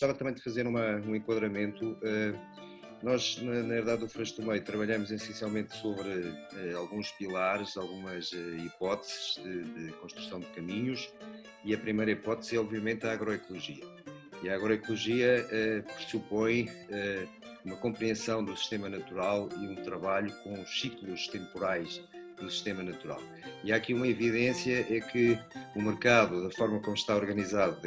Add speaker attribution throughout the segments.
Speaker 1: gostava também de fazer um enquadramento. Nós, na herdade do Freixo do Meio, trabalhamos essencialmente sobre alguns pilares, algumas hipóteses de construção de caminhos, e a primeira hipótese é, obviamente, a agroecologia. E a agroecologia pressupõe uma compreensão do sistema natural e um trabalho com os ciclos temporais do sistema natural. E há aqui uma evidência, é que o mercado, da forma como está organizado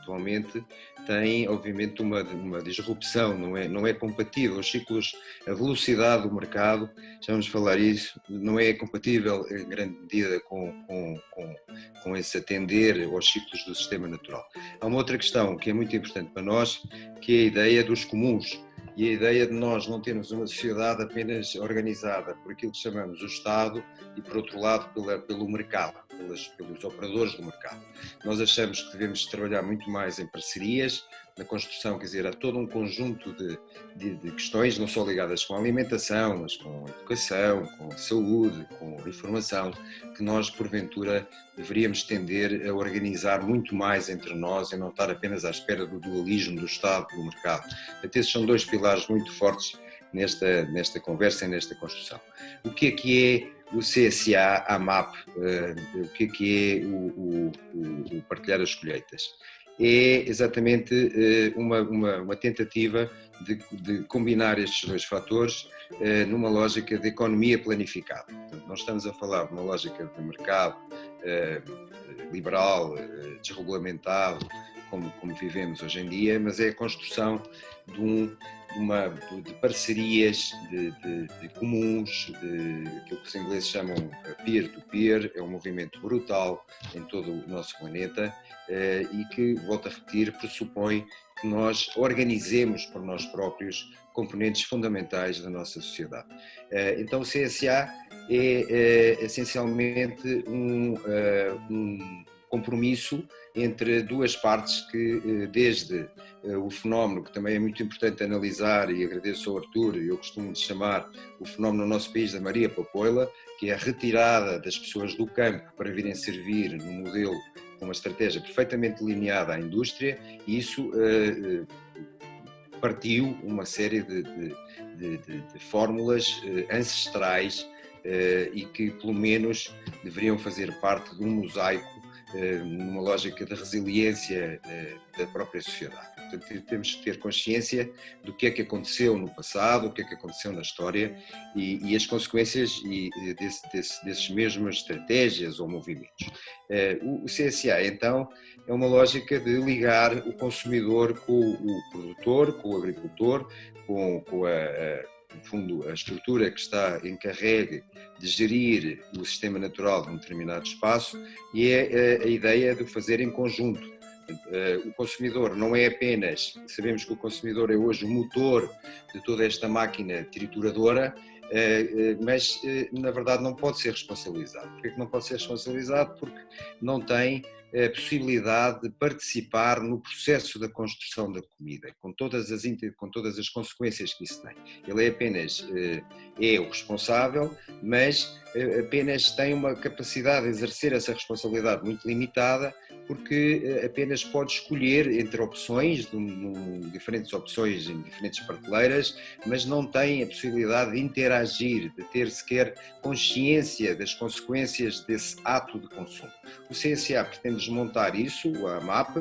Speaker 1: atualmente, tem obviamente uma disrupção, não é compatível. Os ciclos, a velocidade do mercado, já vamos falar isso, não é compatível em grande medida com esse atender aos ciclos do sistema natural. Há uma outra questão que é muito importante para nós, que é a ideia dos comuns. E a ideia de nós não termos uma sociedade apenas organizada por aquilo que chamamos o Estado e, por outro lado, pelo mercado, pelos operadores do mercado. Nós achamos que devemos trabalhar muito mais em parcerias, na construção, quer dizer, há todo um conjunto de questões, não só ligadas com a alimentação, mas com a educação, com a saúde, com a informação, que nós, porventura, deveríamos tender a organizar muito mais entre nós e não estar apenas à espera do dualismo do Estado e do mercado. Portanto, esses são dois pilares muito fortes nesta conversa e nesta construção. O que é o CSA, a MAP? O que é o partilhar as colheitas? É exatamente uma tentativa de combinar estes dois fatores numa lógica de economia planificada. Portanto, nós estamos a falar de uma lógica de mercado liberal, desregulamentado, como vivemos hoje em dia, mas é a construção de parcerias, de comuns, aquilo que os ingleses chamam peer-to-peer. É um movimento brutal em todo o nosso planeta e que, volto a repetir, pressupõe que nós organizemos por nós próprios componentes fundamentais da nossa sociedade. Então o CSA é essencialmente um compromisso entre duas partes que, desde o fenómeno, que também é muito importante analisar, e agradeço ao Artur, eu costumo chamar o fenómeno no nosso país da Maria Papoila, que é a retirada das pessoas do campo para virem servir num modelo com uma estratégia perfeitamente delineada à indústria, e isso partiu uma série de fórmulas ancestrais e que, pelo menos, deveriam fazer parte de um mosaico numa lógica de resiliência da própria sociedade. Portanto, temos que ter consciência do que é que aconteceu no passado, o que é que aconteceu na história e as consequências desses mesmas estratégias ou movimentos. O CSA, então, é uma lógica de ligar o consumidor com o produtor, com o agricultor, com no fundo, a estrutura que está encarregue de gerir o sistema natural de um determinado espaço, e é a ideia de fazer em conjunto. O consumidor não é apenas, sabemos que o consumidor é hoje o motor de toda esta máquina trituradora, mas na verdade não pode ser responsabilizado. Porquê que não pode ser responsabilizado? Porque não tem a possibilidade de participar no processo da construção da comida, com todas as consequências que isso tem. Ele é apenas o responsável, mas apenas tem uma capacidade de exercer essa responsabilidade muito limitada, porque apenas pode escolher entre opções, diferentes opções em diferentes prateleiras, mas não tem a possibilidade de interagir, de ter sequer consciência das consequências desse ato de consumo. O CSA pretende desmontar isso, a MAP,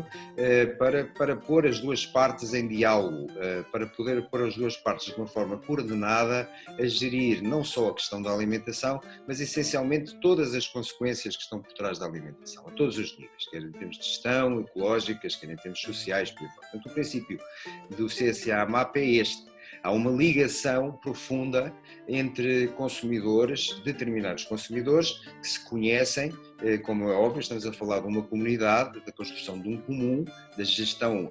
Speaker 1: para pôr as duas partes em diálogo, para poder pôr as duas partes de uma forma coordenada a gerir não só a questão da alimentação, mas essencialmente todas as consequências que estão por trás da alimentação, a todos os níveis, quer em termos de gestão, ecológicas, quer em termos sociais, por exemplo. Portanto, o princípio do CSA-MAP é este. Há uma ligação profunda entre consumidores, determinados consumidores, que se conhecem, como é óbvio, estamos a falar de uma comunidade, da construção de um comum, da gestão,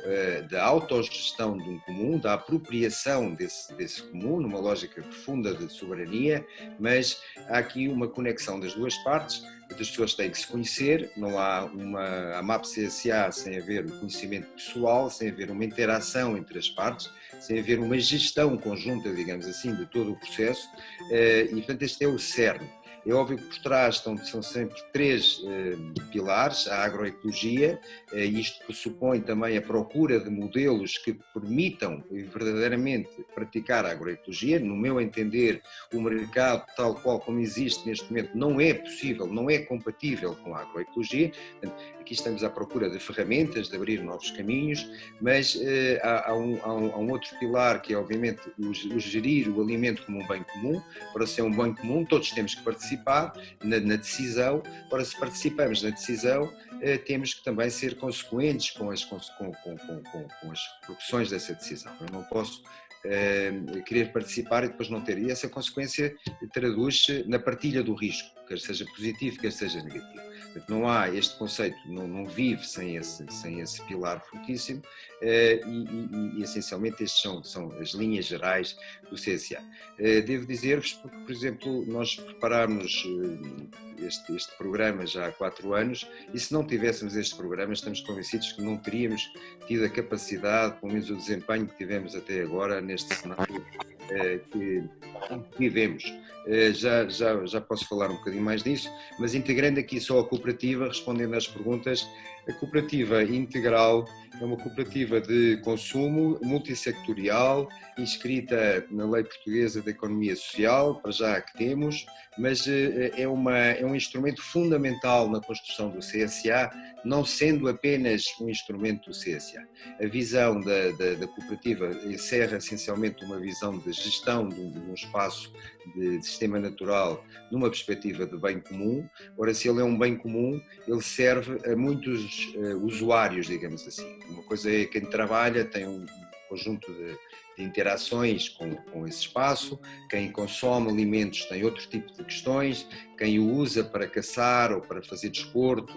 Speaker 1: da autogestão de um comum, da apropriação desse comum, numa lógica profunda de soberania, mas há aqui uma conexão das duas partes. As pessoas têm que se conhecer, não há a MAP-CSA sem haver o conhecimento pessoal, sem haver uma interação entre as partes, sem haver uma gestão conjunta, digamos assim, de todo o processo, e portanto este é o cerne. É óbvio que por trás são sempre três pilares: a agroecologia, isto pressupõe também a procura de modelos que permitam verdadeiramente praticar a agroecologia. No meu entender, o mercado tal qual como existe neste momento não é possível, não é compatível com a agroecologia. Aqui estamos à procura de ferramentas, de abrir novos caminhos, mas há um outro pilar que é obviamente o gerir o alimento como um bem comum. Para ser um bem comum todos temos que participar na decisão. Ora, se participamos na decisão, temos que também ser consequentes com as repercussões dessa decisão. Eu não posso querer participar e depois não ter. E essa consequência traduz-se na partilha do risco, quer seja positivo, quer seja negativo. Não há este conceito, não vive sem esse pilar fortíssimo e essencialmente estas são as linhas gerais do CSA. Devo dizer-vos, porque, por exemplo, nós preparámos este programa já há 4 anos e se não tivéssemos este programa estamos convencidos que não teríamos tido a capacidade, pelo menos o desempenho que tivemos até agora neste cenário que vivemos. Já posso falar um bocadinho mais disso, mas integrando aqui só a cooperativa, respondendo às perguntas, a cooperativa integral é uma cooperativa de consumo multissectorial, inscrita na Lei Portuguesa da Economia Social, para já que temos, mas é um instrumento fundamental na construção do CSA, não sendo apenas um instrumento do CSA. A visão da cooperativa encerra essencialmente uma visão de gestão de um espaço de sistema natural numa perspectiva de bem comum. Ora, se ele é um bem comum, ele serve a muitos usuários, digamos assim. Uma coisa é quem trabalha, tem um conjunto de interações com esse espaço, quem consome alimentos tem outro tipo de questões, quem o usa para caçar ou para fazer desporto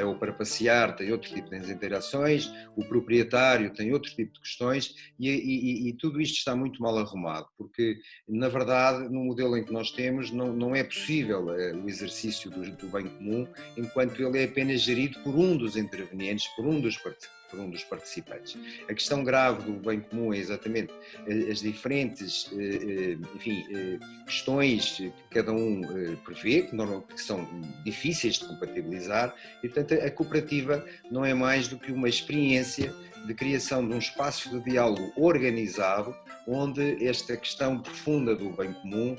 Speaker 1: ou para passear tem outro tipo de interações, o proprietário tem outro tipo de questões e tudo isto está muito mal arrumado, porque na verdade no modelo em que nós temos não é possível o exercício do bem comum enquanto ele é apenas gerido por um dos intervenientes, por um dos participantes. A questão grave do bem comum é exatamente as diferentes questões que cada um prevê, que são difíceis de compatibilizar, e portanto a cooperativa não é mais do que uma experiência de criação de um espaço de diálogo organizado, onde esta questão profunda do bem comum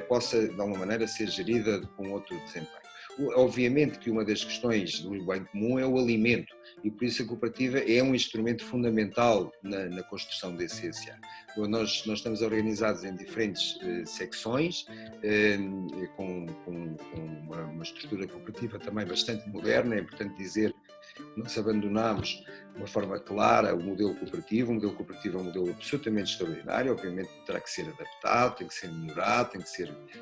Speaker 1: possa de alguma maneira ser gerida com outro desempenho. Obviamente que uma das questões do bem comum é o alimento e por isso a cooperativa é um instrumento fundamental na construção desse CSA. Nós estamos organizados em diferentes secções, com uma estrutura cooperativa também bastante moderna. É importante dizer que nós abandonamos de uma forma clara o modelo cooperativo. O modelo cooperativo é um modelo absolutamente extraordinário, obviamente terá que ser adaptado, tem que ser melhorado,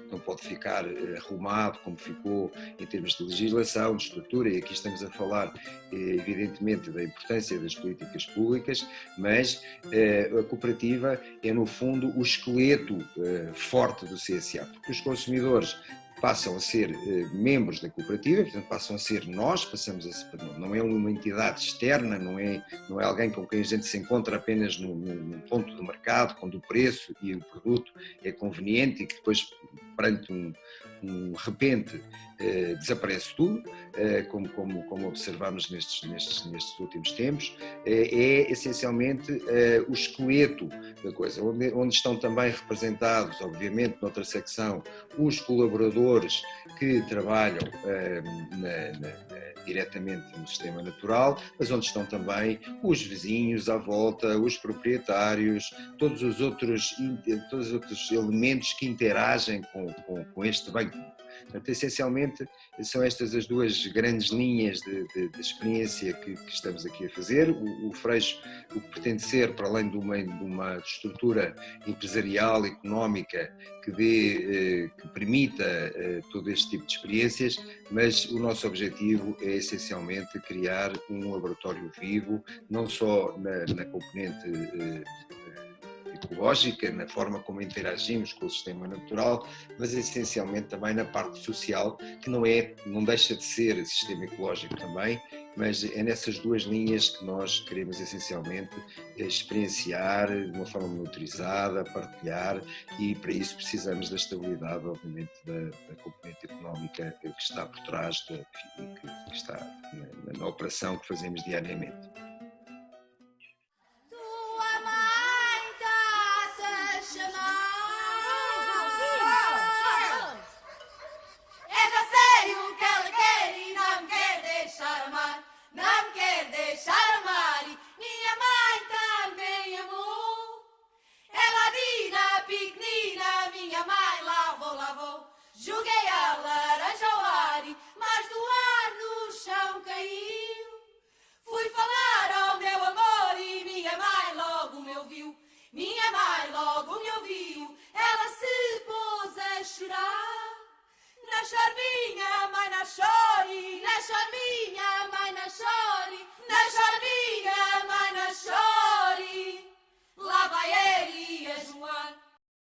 Speaker 1: não pode ficar arrumado como ficou em termos de legislação, de estrutura, e aqui estamos a falar evidentemente da importância das políticas públicas, mas a cooperativa é no fundo o esqueleto forte do CSA, porque os consumidores passam a ser membros da cooperativa, portanto passam a ser nós, não é uma entidade externa, não é alguém com quem a gente se encontra apenas num ponto do mercado, quando o preço e o produto é conveniente e que depois perante um repente desaparece tudo, como observamos nestes últimos tempos. É essencialmente o esqueleto da coisa, onde estão também representados, obviamente, noutra secção, os colaboradores que trabalham diretamente no sistema natural, mas onde estão também os vizinhos à volta, os proprietários, todos os outros elementos que interagem com este bem comum. Portanto, essencialmente, são estas as duas grandes linhas de experiência que estamos aqui a fazer. O Freixo, o que pretende ser, para além de uma estrutura empresarial, económica, que permita todo este tipo de experiências, mas o nosso objetivo é essencialmente criar um laboratório vivo, não só na componente ecológica, na forma como interagimos com o sistema natural, mas essencialmente também na parte social, que não deixa de ser sistema ecológico também, mas é nessas duas linhas que nós queremos essencialmente experienciar de uma forma monitorizada, partilhar, e para isso precisamos da estabilidade, obviamente, da componente económica que está por trás, que está na operação que fazemos diariamente.
Speaker 2: Pequenina, minha mãe lavou, joguei a